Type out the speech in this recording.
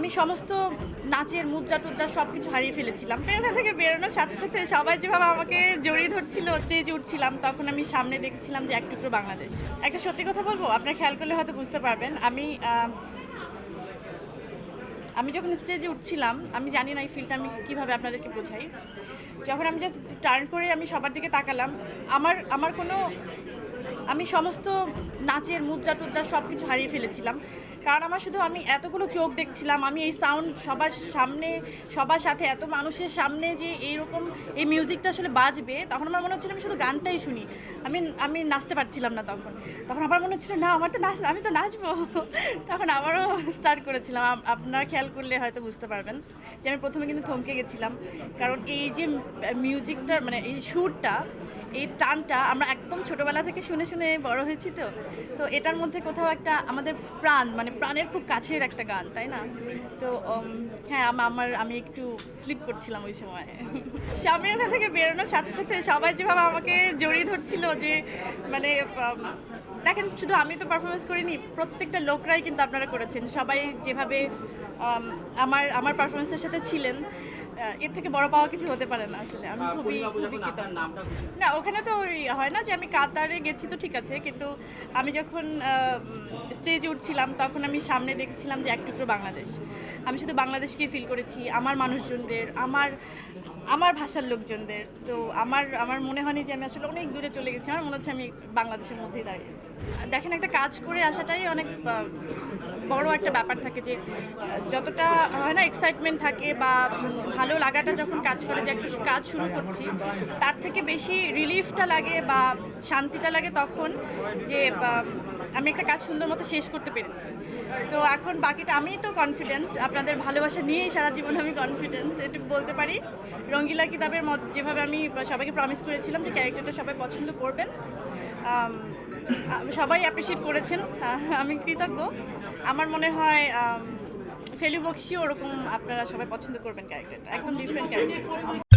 আমি সমস্ত নাচের মুদ্রা টুদ্রা সব কিছু হারিয়ে ফেলেছিলাম। এখান থেকে বেরোনোর সাথে সাথে সবাই যেভাবে আমাকে জড়িয়ে ধরছিল, স্টেজে উঠছিলাম, তখন আমি সামনে দেখছিলাম যে এক টুকরো বাংলাদেশ। একটা সত্যি কথা বলবো, আপনার খেয়াল করলে হয়তো বুঝতে পারবেন। আমি যখন স্টেজে উঠছিলাম, আমি জানি না এই ফিলটা আমি কীভাবে আপনাদেরকে বোঝাই। যখন আমি জাস্ট টার্ন করে আমি সবার দিকে তাকালাম, আমার কোনো আমি সমস্ত নাচের মুদ্রা টুদ্রা সব কিছু হারিয়ে ফেলেছিলাম। কারণ আমি এতগুলো চোখ দেখছিলাম, আমি এই সাউন্ড সবার সামনে, সবার সাথে এত মানুষের সামনে যে এইরকম এই মিউজিকটা আসলে বাজবে, তখন আমার মনে হচ্ছিল আমি শুধু গানটাই শুনি। আমি নাচতে পারছিলাম না তখন আমার মনে হচ্ছিল না, আমি তো নাচবো। তখন আবারও স্টার্ট করেছিলাম। আপনারা খেয়াল করলে হয়তো বুঝতে পারবেন যে আমি প্রথমে কিন্তু থমকে গেছিলাম। কারণ এই যে মিউজিকটার মানে এই সুরটা, এই টানটা আমরা একদম ছোটোবেলা থেকে শুনে শুনে বড় হয়েছি। তো এটার মধ্যে কোথাও একটা আমাদের প্রাণের খুব কাছের একটা গান, তাই না? তো হ্যাঁ, আমি একটু স্লিপ করছিলাম ওই সময়। স্বামী ওখান থেকে বেরোনোর সাথে সাথে সবাই যেভাবে আমাকে জড়িয়ে ধরছিল যে মানে দেখেন, শুধু আমি তো পারফরমেন্স করিনি, প্রত্যেকটা লোকরাই কিন্তু আপনারা করেছেন। সবাই যেভাবে আমার পারফরমেন্সের সাথে ছিলেন, এর থেকে বড় পাওয়া কিছু হতে পারে না। আসলে আমি খুবই কৃতজ্ঞ। না, ওখানে তো ওই হয় না যে আমি কাতারে গেছি তো ঠিক আছে, কিন্তু আমি যখন স্টেজে উঠছিলাম তখন আমি সামনে দেখছিলাম যে এক টুকরো বাংলাদেশ। আমি শুধু বাংলাদেশকেই ফিল করেছি, আমার মানুষজনদের, আমার ভাষার লোকজনদের। তো আমার মনে হয়নি যে আমি আসলে অনেক দূরে চলে গেছি। আমার মনে হচ্ছে আমি বাংলাদেশের মধ্যেই দাঁড়িয়েছি। দেখেন, একটা কাজ করে আসাটাই অনেক বড় একটা ব্যাপার থাকে, যে যতটা হয় না এক্সাইটমেন্ট থাকে বা ভালো লাগাটা যখন কাজ করে যে একটা কাজ শুরু করছি, তার থেকে বেশি রিলিফটা লাগে বা শান্তিটা লাগে তখন যে আমি একটা কাজ সুন্দর মতো শেষ করতে পেরেছি। তো এখন বাকিটা আমি তো কনফিডেন্ট, আপনাদের ভালোবাসা নিয়েই সারা জীবন আমি কনফিডেন্ট, এটুকু বলতে পারি। রঙ্গিলা কিতাবের মত যেভাবে আমি সবাইকে প্রমিস করেছিলাম যে ক্যারেক্টারটা সবাই পছন্দ করবেন, সবাই অ্যাপ্রিসিয়েট করেছেন, আমি কৃতজ্ঞ। আমার মনে হয় ফেলু বক্সিও ওরকম আপনারা সবাই পছন্দ করবেন ক্যারেক্টারটা, একদম ডিফারেন্ট ক্যারেক্টার।